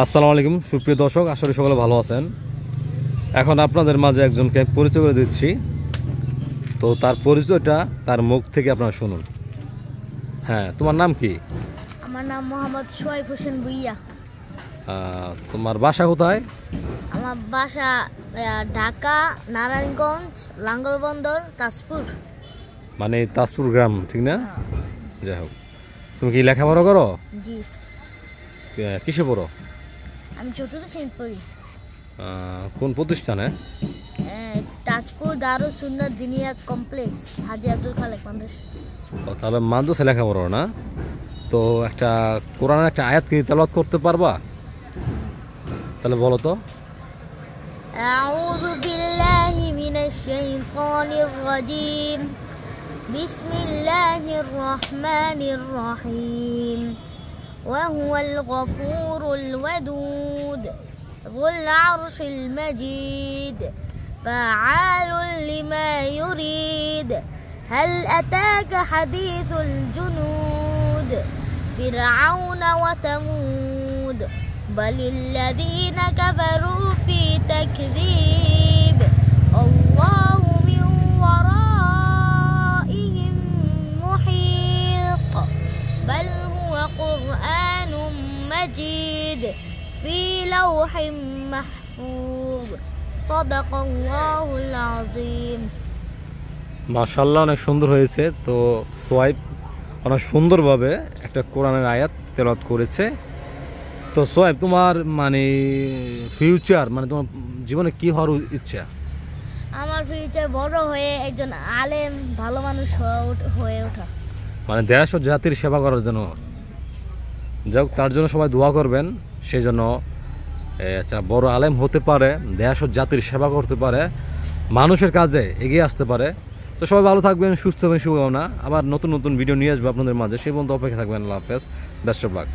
আসসালামু আলাইকুম সুপ্রিয় দর্শক, আসলে সকলে ভালো আছেন। এখন আপনাদের মাঝে একজনকে পরিচয় করে দিচ্ছি, তো তার পরিচয়টা তার মুখ থেকে আপনারা শুনুন। হ্যাঁ, তোমার নাম কি? আমার নাম মোহাম্মদ সোহাইব হোসেন ভুইয়া। তোমার বাসা কোথায়? আমার বাসা ঢাকা, নারায়ণগঞ্জ, লাঙ্গলবন্দর, তাজপুর। মানে তাজপুর গ্রাম, ঠিক না? যাই হোক, তুমি কি লেখাপড়া করো? জি। কিসে পড়ো? আমি চতুর্থ শ্রেণী পড়ি। কোন প্রতিষ্ঠানে? তাজপুর দারুস সুন্নাত দিনিয়া কমপ্লেক্স, হাজী আব্দুল খালেক মাদ্রাসা। তাহলে মাদ্রাসা লেখাপড়া না? তো একটা কোরআনের একটা আয়াত কি তেলাওয়াত করতে পারবা? তাহলে বলো তো। আউযু বিল্লাহি মিনাশ শাইতানির রাজীম। বিসমিল্লাহির রহমানির রহিম। وهو الغفور الودود ذو العرش المجيد فعال لما يريد هل أتاك حديث الجنود فرعون وثمود بل الذين كفروا في تكذيب الله من ورائهم محيط بل قرآن مجيد في لوح محفوظ صدق الله العظيم। মাশাআল্লাহ, অনেক সুন্দর হয়েছে। তো সোহাইব অনেক সুন্দরভাবে একটা কোরআনের আয়াত তেলাওয়াত করেছে। তো সোহাইব, তোমার মানে ফিউচার, মানে তোমার জীবনে কি হওয়ার ইচ্ছা? আমার ফিউচার বড় হয়ে একজন আলেম, ভালো মানুষ হয়ে ওঠা, মানে দেশ ও জাতির সেবা করার জন্য। যাক, তার জন্য সবাই দোয়া করবেন, সেই জন্য একটা বড় আলেম হতে পারে, দেশ ও জাতির সেবা করতে পারে, মানুষের কাজে এগিয়ে আসতে পারে। তো সবাই ভালো থাকবেন, সুস্থ হবেন, শুভকামনা। আবার নতুন নতুন ভিডিও নিয়ে আসবো আপনাদের মাঝে, সেই পর্যন্ত অপেক্ষা থাকবেন। আল্লাহ হাফেজ, বেস্ট অফ লাক।